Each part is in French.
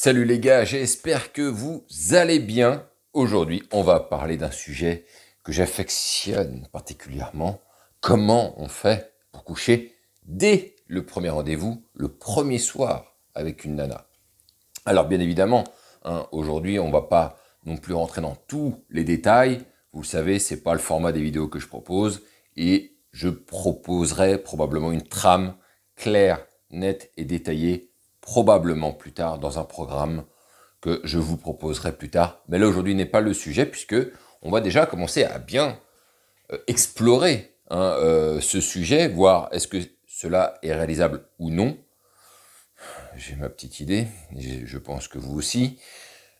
Salut les gars, j'espère que vous allez bien. Aujourd'hui, on va parler d'un sujet que j'affectionne particulièrement. Comment on fait pour coucher dès le premier rendez-vous, le premier soir avec une nana? Alors bien évidemment, aujourd'hui, on ne va pas non plus rentrer dans tous les détails. Vous le savez, ce n'est pas le format des vidéos que je propose. Et je proposerai probablement une trame claire, nette et détaillée probablement plus tard dans un programme que je vous proposerai plus tard. Mais là, aujourd'hui n'est pas le sujet puisque on va déjà commencer à bien explorer ce sujet, voir est-ce que cela est réalisable ou non. J'ai ma petite idée, je pense que vous aussi.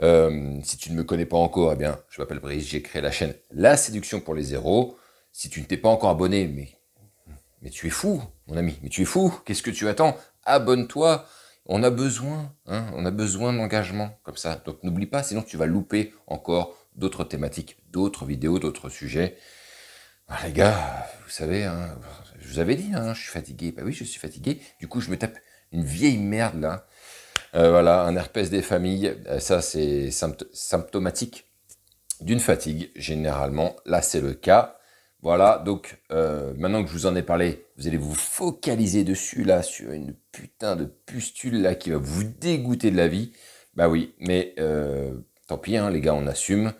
Si tu ne me connais pas encore, eh bien, je m'appelle Brice, j'ai créé la chaîne La Séduction pour les Zéros. Si tu ne t'es pas encore abonné, mais tu es fou, mon ami, mais tu es fou, qu'est-ce que tu attends? Abonne-toi. On a besoin, on a besoin d'engagement comme ça. Donc n'oublie pas, sinon tu vas louper encore d'autres thématiques, d'autres vidéos, d'autres sujets. Ah, les gars, vous savez, je vous avais dit, je suis fatigué. Bah oui, je suis fatigué. Du coup, je me tape une vieille merde là. Voilà, un herpès des familles. Ça, c'est symptomatique d'une fatigue, généralement. Là, c'est le cas. Voilà, donc maintenant que je vous en ai parlé, vous allez vous focaliser dessus, là, sur une putain de pustule, là, qui va vous dégoûter de la vie. Bah oui, mais tant pis, les gars, on assume.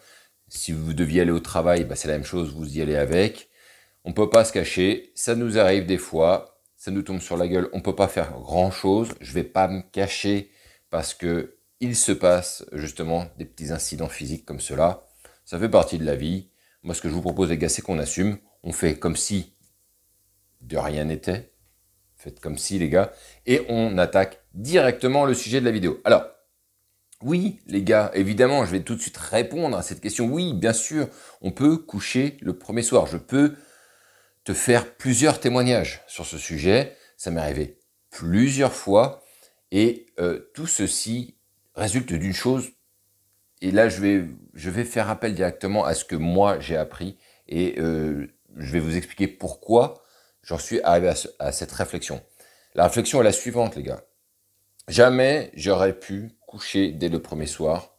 Si vous deviez aller au travail, bah, c'est la même chose, vous y allez avec. On peut pas se cacher, ça nous arrive des fois, ça nous tombe sur la gueule, on peut pas faire grand-chose. Je vais pas me cacher parce que il se passe justement des petits incidents physiques comme cela. Ça fait partie de la vie. Moi, ce que je vous propose, les gars, c'est qu'on assume. On fait comme si de rien n'était. Faites comme si, les gars. Et on attaque directement le sujet de la vidéo. Alors, oui, les gars, évidemment, je vais tout de suite répondre à cette question. Oui, bien sûr, on peut coucher le premier soir. Je peux te faire plusieurs témoignages sur ce sujet. Ça m'est arrivé plusieurs fois. Et tout ceci résulte d'une chose. Et là, je vais faire appel directement à ce que moi, j'ai appris. Et je vais vous expliquer pourquoi j'en suis arrivé à cette réflexion. La réflexion est la suivante, les gars. Jamais j'aurais pu coucher dès le premier soir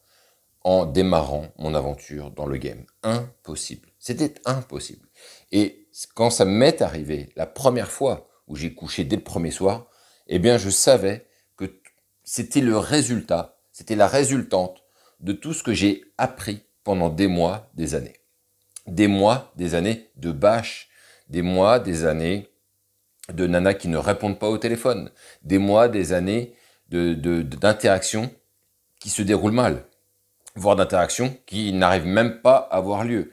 en démarrant mon aventure dans le game. Impossible. C'était impossible. Et quand ça m'est arrivé, la première fois où j'ai couché dès le premier soir, eh bien, je savais que c'était le résultat, c'était la résultante de tout ce que j'ai appris pendant des mois, des années. Des mois, des années de bâche, des mois, des années de nanas qui ne répondent pas au téléphone, des mois, des années d'interactions qui se déroulent mal, voire d'interactions qui n'arrivent même pas à avoir lieu.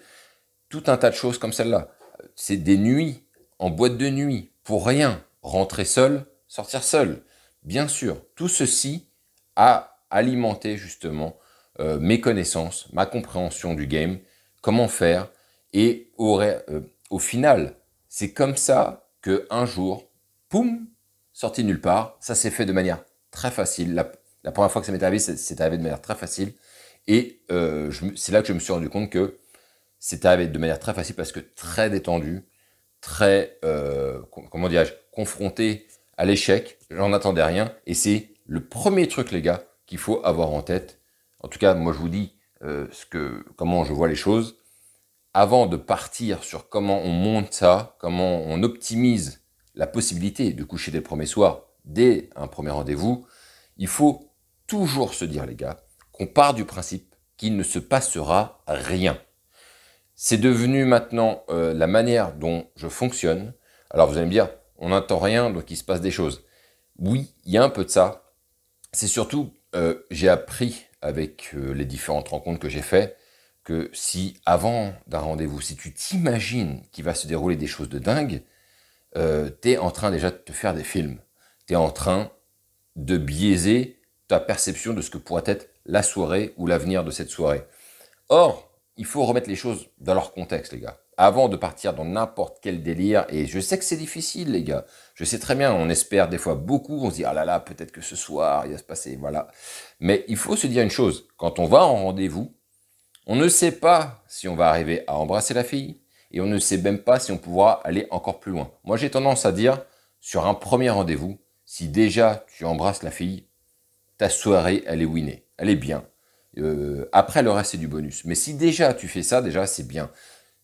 Tout un tas de choses comme celle-là. C'est des nuits en boîte de nuit, pour rien. Rentrer seul, sortir seul. Bien sûr, tout ceci a alimenté justement mes connaissances, ma compréhension du game, comment faire. Et au final, c'est comme ça qu'un jour, poum, sorti nulle part, ça s'est fait de manière très facile. La première fois que ça m'est arrivé, c'est arrivé de manière très facile. Et c'est là que je me suis rendu compte que c'est arrivé de manière très facile parce que très détendu, très, comment dirais-je, confronté à l'échec. J'en attendais rien. Et c'est le premier truc, les gars, qu'il faut avoir en tête. En tout cas, moi, je vous dis comment je vois les choses. Avant de partir sur comment on monte ça, comment on optimise la possibilité de coucher dès le premier soir, dès un premier rendez-vous, il faut toujours se dire, les gars, qu'on part du principe qu'il ne se passera rien. C'est devenu maintenant la manière dont je fonctionne. Alors vous allez me dire, on n'entend rien, donc il se passe des choses. Oui, il y a un peu de ça. C'est surtout, j'ai appris avec les différentes rencontres que j'ai faites, que si avant d'un rendez-vous, si tu t'imagines qu'il va se dérouler des choses de dingue, t'es en train déjà de te faire des films. T'es en train de biaiser ta perception de ce que pourrait être la soirée ou l'avenir de cette soirée. Or, il faut remettre les choses dans leur contexte, les gars. Avant de partir dans n'importe quel délire, et je sais que c'est difficile, les gars. Je sais très bien, on espère des fois beaucoup, on se dit, ah là là, peut-être que ce soir, il va se passer, voilà. Mais il faut se dire une chose, quand on va en rendez-vous, on ne sait pas si on va arriver à embrasser la fille, et on ne sait même pas si on pourra aller encore plus loin. Moi, j'ai tendance à dire, sur un premier rendez-vous, si déjà tu embrasses la fille, ta soirée, elle est winée, elle est bien. Après, le reste, c'est du bonus. Mais si déjà tu fais ça, déjà, c'est bien.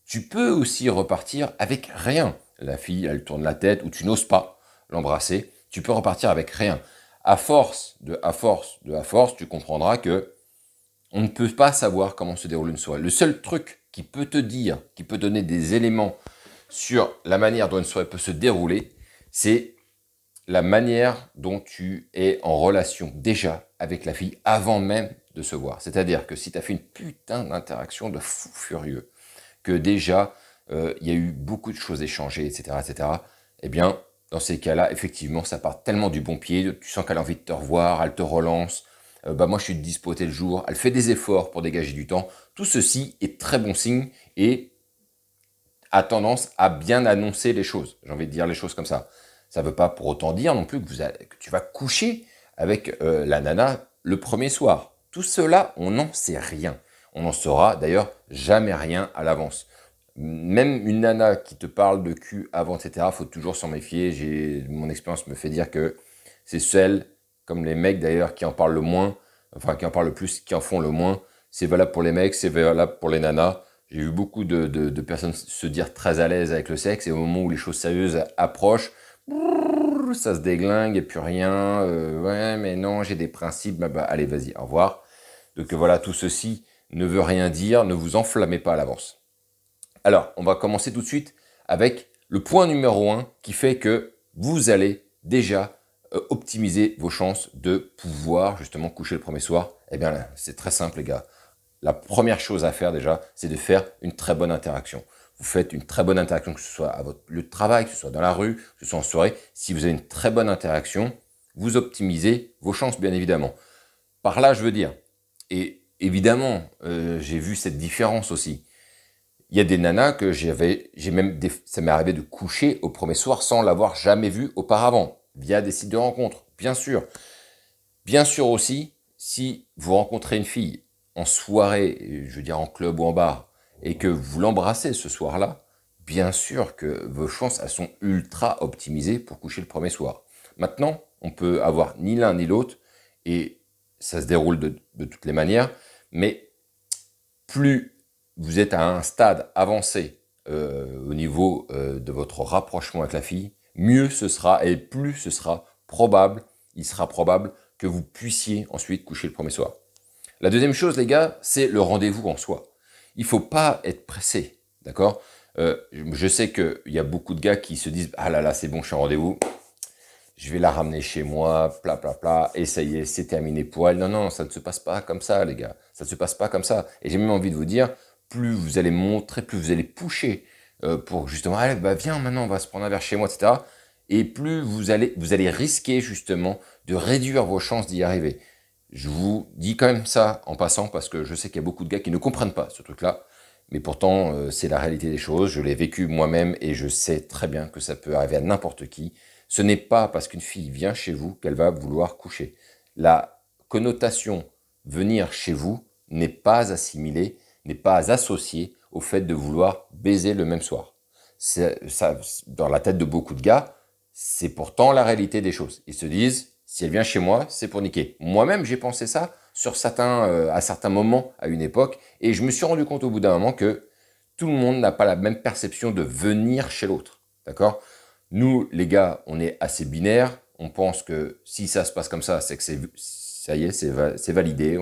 Tu peux aussi repartir avec rien. La fille, elle tourne la tête ou tu n'oses pas l'embrasser. Tu peux repartir avec rien. À force, tu comprendras que on ne peut pas savoir comment se déroule une soirée. Le seul truc qui peut te dire, qui peut donner des éléments sur la manière dont une soirée peut se dérouler, c'est la manière dont tu es en relation déjà avec la fille avant même de se voir. C'est-à-dire que si tu as fait une putain d'interaction de fou furieux, que déjà il y a eu beaucoup de choses échangées, etc., eh bien, dans ces cas-là, effectivement, ça part tellement du bon pied, tu sens qu'elle a envie de te revoir, elle te relance, moi je suis dispo tel jour, elle fait des efforts pour dégager du temps. Tout ceci est très bon signe et a tendance à bien annoncer les choses. J'ai envie de dire les choses comme ça. Ça ne veut pas pour autant dire non plus que tu vas coucher avec la nana le premier soir. Tout cela, on n'en sait rien. On n'en saura d'ailleurs jamais rien à l'avance. Même une nana qui te parle de cul avant, etc., faut toujours s'en méfier. Mon expérience me fait dire que c'est celle, comme les mecs d'ailleurs, qui en parlent le moins, enfin qui en parlent le plus, qui en font le moins. C'est valable pour les mecs, c'est valable pour les nanas. J'ai vu beaucoup de personnes se dire très à l'aise avec le sexe et au moment où les choses sérieuses approchent, ça se déglingue et plus rien. Ouais, mais non, j'ai des principes. Bah, allez, vas-y, au revoir. Donc voilà, tout ceci ne veut rien dire. Ne vous enflammez pas à l'avance. Alors, on va commencer tout de suite avec le point numéro 1 qui fait que vous allez déjà optimiser vos chances de pouvoir justement coucher le premier soir. Eh bien, là, c'est très simple, les gars. La première chose à faire déjà, c'est de faire une très bonne interaction. Vous faites une très bonne interaction, que ce soit à votre lieu de travail, que ce soit dans la rue, que ce soit en soirée. Si vous avez une très bonne interaction, vous optimisez vos chances, bien évidemment. Par là, je veux dire, et évidemment, j'ai vu cette différence aussi. Il y a des nanas que ça m'est arrivé de coucher au premier soir sans l'avoir jamais vue auparavant, via des sites de rencontres, bien sûr. Bien sûr aussi, si vous rencontrez une fille en soirée, je veux dire en club ou en bar, et que vous l'embrassez ce soir-là, bien sûr que vos chances, elles sont ultra optimisées pour coucher le premier soir. Maintenant, on peut avoir ni l'un ni l'autre, et ça se déroule de toutes les manières, mais plus vous êtes à un stade avancé au niveau de votre rapprochement avec la fille, mieux ce sera, et plus ce sera probable, il sera probable que vous puissiez ensuite coucher le premier soir. La deuxième chose, les gars, c'est le rendez-vous en soi. Il ne faut pas être pressé, d'accord? Je sais qu'il y a beaucoup de gars qui se disent « Ah là là, c'est bon, je suis en rendez-vous, je vais la ramener chez moi, pla pla pla, et ça y est, c'est terminé pour elle. » Non, non, ça ne se passe pas comme ça, les gars. Ça ne se passe pas comme ça. Et j'ai même envie de vous dire, plus vous allez montrer, plus vous allez pusher pour justement « Allez, bah viens, maintenant, on va se prendre un verre chez moi, etc. » Et plus vous allez risquer justement de réduire vos chances d'y arriver. Je vous dis quand même ça en passant parce que je sais qu'il y a beaucoup de gars qui ne comprennent pas ce truc-là. Mais pourtant, c'est la réalité des choses. Je l'ai vécu moi-même et je sais très bien que ça peut arriver à n'importe qui. Ce n'est pas parce qu'une fille vient chez vous qu'elle va vouloir coucher. La connotation venir chez vous n'est pas assimilée, n'est pas associée au fait de vouloir baiser le même soir. Ça, dans la tête de beaucoup de gars, c'est pourtant la réalité des choses. Ils se disent, si elle vient chez moi, c'est pour niquer. Moi-même, j'ai pensé ça à certains moments, à une époque, et je me suis rendu compte au bout d'un moment que tout le monde n'a pas la même perception de venir chez l'autre. D'accord? Nous, les gars, on est assez binaires. On pense que si ça se passe comme ça, c'est que ça y est, c'est validé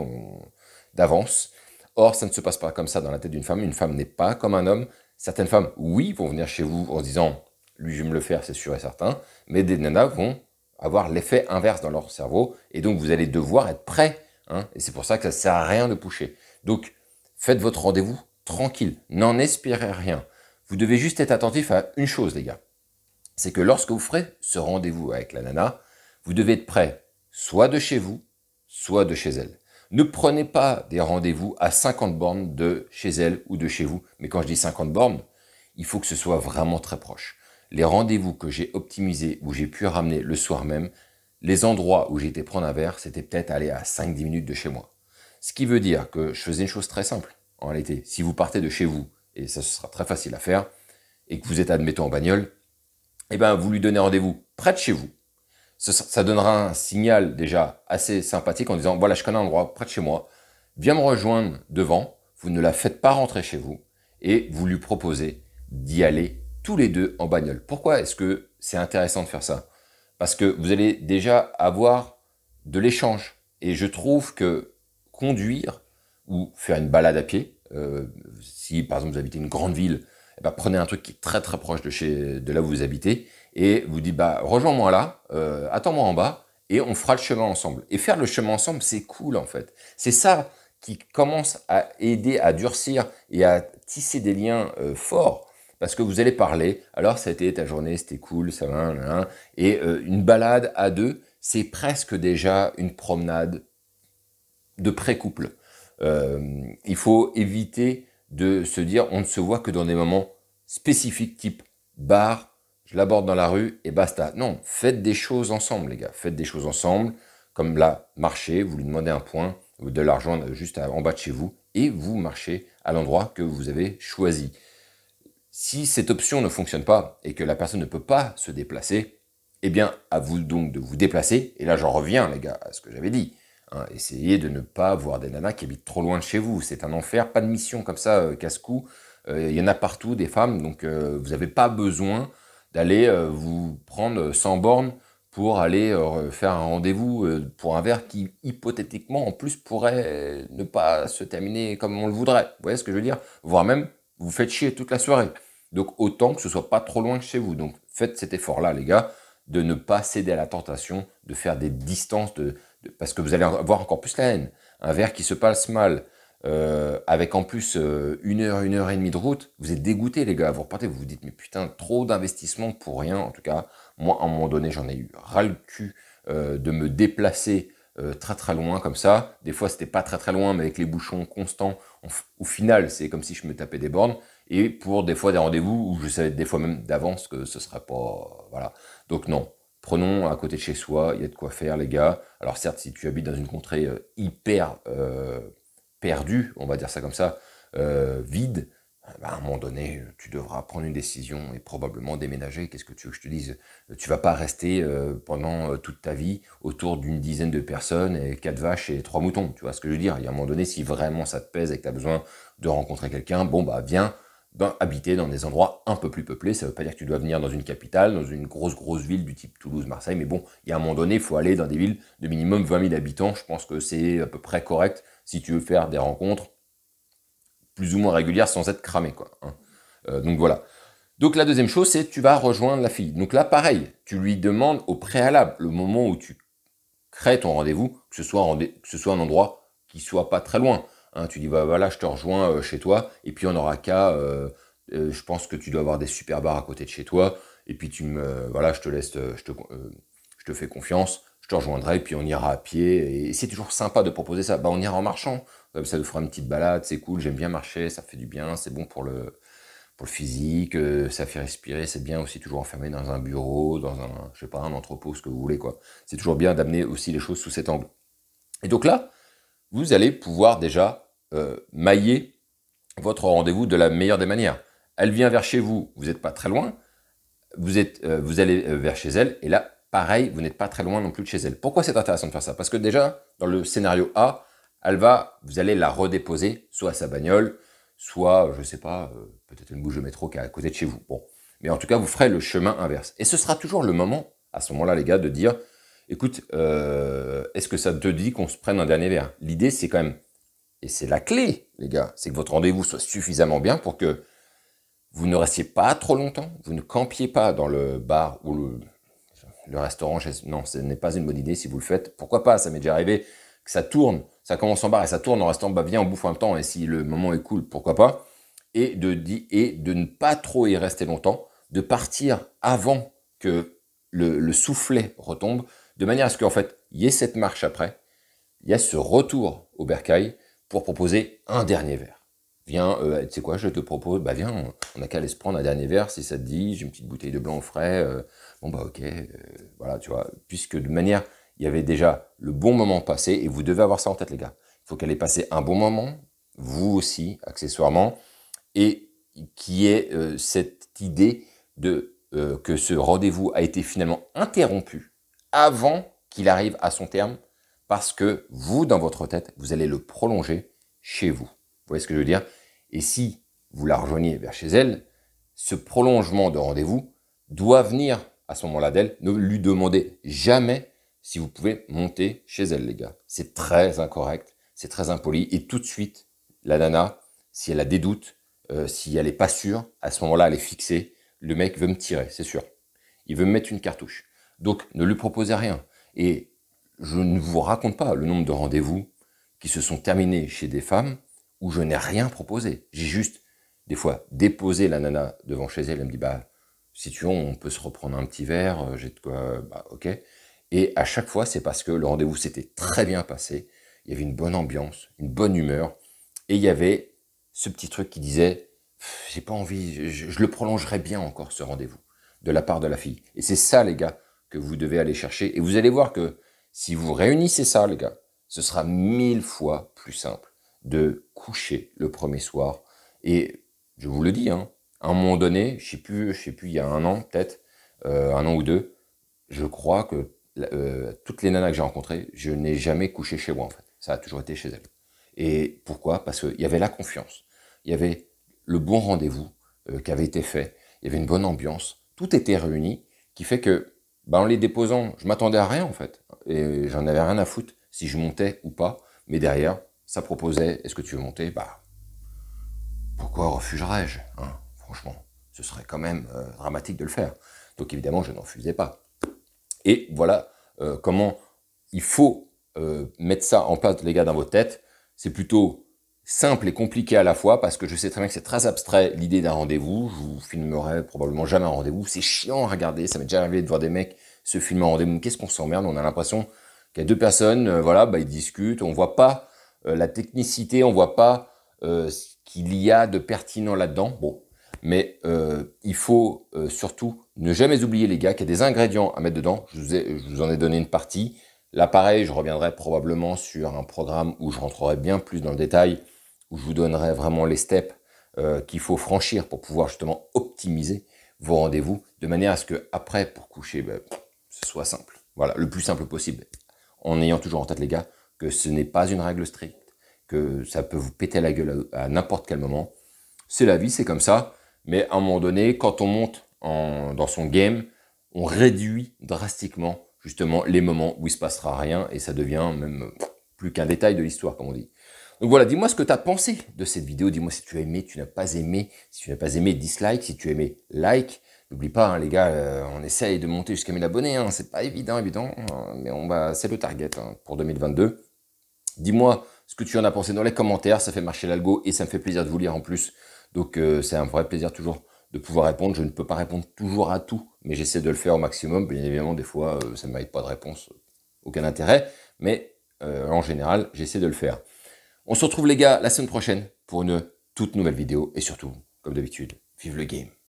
d'avance. Or, ça ne se passe pas comme ça dans la tête d'une femme. Une femme n'est pas comme un homme. Certaines femmes, oui, vont venir chez vous en se disant lui, je vais me le faire, c'est sûr et certain. Mais des nanas vont avoir l'effet inverse dans leur cerveau. Et donc, vous allez devoir être prêt. Hein, et c'est pour ça que ça ne sert à rien de pusher. Donc, faites votre rendez-vous tranquille. N'en espérez rien. Vous devez juste être attentif à une chose, les gars. C'est que lorsque vous ferez ce rendez-vous avec la nana, vous devez être prêt soit de chez vous, soit de chez elle. Ne prenez pas des rendez-vous à 50 bornes de chez elle ou de chez vous. Mais quand je dis 50 bornes, il faut que ce soit vraiment très proche. Les rendez-vous que j'ai optimisés, où j'ai pu ramener le soir même, les endroits où j'ai été prendre un verre, c'était peut-être aller à 5-10 minutes de chez moi. Ce qui veut dire que je faisais une chose très simple, en réalité. Si vous partez de chez vous, et ça ce sera très facile à faire, et que vous êtes admettons en bagnole, eh ben vous lui donnez rendez-vous près de chez vous. Ça donnera un signal déjà assez sympathique en disant, voilà, je connais un endroit près de chez moi, viens me rejoindre devant, vous ne la faites pas rentrer chez vous, et vous lui proposez d'y aller tous les deux en bagnole. Pourquoi est-ce que c'est intéressant de faire ça? Parce que vous allez déjà avoir de l'échange. Et je trouve que conduire ou faire une balade à pied, si par exemple vous habitez une grande ville, eh ben, prenez un truc qui est très très proche de là où vous habitez et vous dites bah rejoins-moi là, attends-moi en bas et on fera le chemin ensemble. Et faire le chemin ensemble, c'est cool en fait. C'est ça qui commence à aider à durcir et à tisser des liens forts. Parce que vous allez parler, alors ça a été ta journée, c'était cool, ça va, et une balade à deux, c'est presque déjà une promenade de pré-couple. Il faut éviter de se dire on ne se voit que dans des moments spécifiques type bar, je l'aborde dans la rue et basta. Non, faites des choses ensemble les gars, faites des choses ensemble, comme là, marchez, vous lui demandez un point, de l'argent juste en bas de chez vous, et vous marchez à l'endroit que vous avez choisi. Si cette option ne fonctionne pas et que la personne ne peut pas se déplacer, eh bien, à vous donc de vous déplacer. Et là, j'en reviens, les gars, à ce que j'avais dit. Hein, essayez de ne pas voir des nanas qui habitent trop loin de chez vous. C'est un enfer. Pas de mission comme ça, casse-cou. Il y en a partout, des femmes. Donc, vous n'avez pas besoin d'aller vous prendre 100 bornes pour aller faire un rendez-vous pour un verre qui, hypothétiquement, en plus, pourrait ne pas se terminer comme on le voudrait. Vous voyez ce que je veux dire? Voire même, vous faites chier toute la soirée. Donc, autant que ce soit pas trop loin de chez vous. Donc, faites cet effort-là, les gars, de ne pas céder à la tentation de faire des distances, parce que vous allez avoir encore plus la haine. Un verre qui se passe mal, avec en plus 1 heure et demie de route, vous êtes dégoûté les gars, vous repartez, vous vous dites mais putain, trop d'investissement pour rien. En tout cas, moi à un moment donné, j'en ai eu ras le cul de me déplacer très très loin comme ça. Des fois c'était pas très très loin, mais avec les bouchons constants, au final c'est comme si je me tapais des bornes. Et pour des fois des rendez-vous où je savais des fois même d'avance que ce serait pas... Voilà. Donc non, prenons à côté de chez soi, il y a de quoi faire les gars. Alors certes, si tu habites dans une contrée hyper perdue, on va dire ça comme ça, vide, bah, à un moment donné, tu devras prendre une décision et probablement déménager. Qu'est-ce que tu veux que je te dise? Tu vas pas rester pendant toute ta vie autour d'une dizaine de personnes et 4 vaches et 3 moutons. Tu vois ce que je veux dire? Il y a un moment donné, si vraiment ça te pèse et que tu as besoin de rencontrer quelqu'un, bon bah viens habiter dans des endroits un peu plus peuplés. Ça veut pas dire que tu dois venir dans une capitale, dans une grosse ville du type Toulouse, Marseille, mais bon, il y a un moment donné, il faut aller dans des villes de minimum 20 000 habitants. Je pense que c'est à peu près correct si tu veux faire des rencontres plus ou moins régulières sans être cramé, quoi. Hein. Donc voilà. Donc la deuxième chose, c'est tu vas rejoindre la fille. Donc là, pareil, tu lui demandes au préalable, le moment où tu crées ton rendez-vous, que ce soit un endroit qui soit pas très loin. Hein, tu dis, bah, voilà, je te rejoins chez toi, et puis on n'aura qu'à, je pense que tu dois avoir des super bars à côté de chez toi, et puis voilà, je te laisse, je te fais confiance, je te rejoindrai, et puis on ira à pied, et c'est toujours sympa de proposer ça. Bah, on ira en marchant, ça nous fera une petite balade, c'est cool, j'aime bien marcher, ça fait du bien, c'est bon pour le physique, ça fait respirer, c'est bien aussi toujours enfermé dans un bureau, dans un, je sais pas, un entrepôt, ce que vous voulez, quoi. C'est toujours bien d'amener aussi les choses sous cet angle. Et donc là, vous allez pouvoir déjà mailler votre rendez-vous de la meilleure des manières. Elle vient vers chez vous, vous n'êtes pas très loin, vous allez vers chez elle, et là, pareil, vous n'êtes pas très loin non plus de chez elle. Pourquoi c'est intéressant de faire ça? Parce que déjà, dans le scénario A, vous allez la redéposer, soit à sa bagnole, soit, je sais pas, peut-être une bouche de métro qui est à côté de chez vous. Bon. Mais en tout cas, vous ferez le chemin inverse. Et ce sera toujours le moment, à ce moment-là, les gars, de dire, écoute, est-ce que ça te dit qu'on se prenne un dernier verre? L'idée, c'est quand même, et c'est la clé, les gars, c'est que votre rendez-vous soit suffisamment bien pour que vous ne restiez pas trop longtemps, vous ne campiez pas dans le bar ou le restaurant. Non, ce n'est pas une bonne idée si vous le faites. Pourquoi pas? Ça m'est déjà arrivé que ça tourne, ça commence en bar et ça tourne en restant, bah viens, on bouffe un temps, et si le moment est cool, pourquoi pas? Et de ne pas trop y rester longtemps, de partir avant que le soufflet retombe, de manière à ce qu'en fait, il y ait cette marche après, il y a ce retour au bercail pour proposer un dernier verre. Viens, tu sais quoi, je te propose, bah viens, on n'a qu'à aller se prendre un dernier verre si ça te dit, j'ai une petite bouteille de blanc au frais, bon bah ok, voilà, tu vois, puisque de manière, il y avait déjà le bon moment passé, et vous devez avoir ça en tête les gars. Il faut qu'elle ait passé un bon moment, vous aussi, accessoirement, et qui est cette idée de que ce rendez-vous a été finalement interrompu avant qu'il arrive à son terme, parce que vous, dans votre tête, vous allez le prolonger chez vous. Vous voyez ce que je veux dire? Et si vous la rejoignez vers chez elle, ce prolongement de rendez-vous doit venir à ce moment-là d'elle. Ne lui demandez jamais si vous pouvez monter chez elle, les gars. C'est très incorrect, c'est très impoli. Et tout de suite, la nana, si elle a des doutes, si elle n'est pas sûre, à ce moment-là, elle est fixée. Le mec veut me tirer, c'est sûr. Il veut me mettre une cartouche. Donc, ne lui proposez rien. Et je ne vous raconte pas le nombre de rendez-vous qui se sont terminés chez des femmes où je n'ai rien proposé. J'ai juste, des fois, déposé la nana devant chez elle. Elle me dit, bah, si tu veux, on peut se reprendre un petit verre, j'ai de quoi, bah, ok. Et à chaque fois, c'est parce que le rendez-vous s'était très bien passé. Il y avait une bonne ambiance, une bonne humeur. Et il y avait ce petit truc qui disait, j'ai pas envie, je le prolongerai bien encore, ce rendez-vous, de la part de la fille. Et c'est ça, les gars, que vous devez aller chercher. Et vous allez voir que si vous réunissez ça, les gars, ce sera 1000 fois plus simple de coucher le premier soir. Et je vous le dis, hein, à un moment donné, je sais plus, il y a un an peut-être, un an ou deux, je crois que toutes les nanas que j'ai rencontrées, je n'ai jamais couché chez moi en fait. Ça a toujours été chez elles. Et pourquoi? Parce qu'il y avait la confiance, il y avait le bon rendez-vous qui avait été fait, il y avait une bonne ambiance, tout était réuni, qui fait que, en les déposant, je m'attendais à rien en fait, et j'en avais rien à foutre si je montais ou pas, mais derrière, ça proposait, est-ce que tu veux monter? Pourquoi refuserais-je, hein? Franchement, ce serait quand même dramatique de le faire. Donc évidemment, je n'en refusais pas. Et voilà comment il faut mettre ça en place, les gars, dans votre tête. C'est plutôt simple et compliqué à la fois, parce que je sais très bien que c'est très abstrait, l'idée d'un rendez-vous. Je vous filmerai probablement jamais un rendez-vous. C'est chiant à regarder. Ça m'est déjà arrivé de voir des mecs se filmer un rendez-vous. Qu'est-ce qu'on s'emmerde? On a l'impression qu'il y a deux personnes, voilà, ils discutent. On voit pas la technicité, on voit pas ce qu'il y a de pertinent là-dedans. Bon, mais il faut surtout ne jamais oublier, les gars, qu'il y a des ingrédients à mettre dedans. Je vous en ai donné une partie. Là, pareil, je reviendrai probablement sur un programme où je rentrerai bien plus dans le détail, où je vous donnerai vraiment les steps qu'il faut franchir pour pouvoir justement optimiser vos rendez-vous, de manière à ce que après, pour coucher, ce soit simple. Voilà, le plus simple possible. En ayant toujours en tête, les gars, que ce n'est pas une règle stricte, que ça peut vous péter la gueule à n'importe quel moment. C'est la vie, c'est comme ça. Mais à un moment donné, quand on monte dans son game, on réduit drastiquement justement les moments où il se passera rien et ça devient même plus qu'un détail de l'histoire, comme on dit. Donc voilà, dis-moi ce que tu as pensé de cette vidéo. Dis-moi si tu as aimé, tu n'as pas aimé. Si tu n'as pas aimé, dislike. Si tu as aimé, like. N'oublie pas, hein, les gars, on essaye de monter jusqu'à 1000 abonnés. Hein, c'est pas évident, mais c'est le target pour 2022. Dis-moi ce que tu en as pensé dans les commentaires. Ça fait marcher l'algo et ça me fait plaisir de vous lire en plus. Donc c'est un vrai plaisir toujours de pouvoir répondre. Je ne peux pas répondre toujours à tout, mais j'essaie de le faire au maximum. Bien évidemment, des fois, ça ne mérite pas de réponse, aucun intérêt, mais en général, j'essaie de le faire. On se retrouve, les gars, la semaine prochaine pour une toute nouvelle vidéo, et surtout, comme d'habitude, vive le game.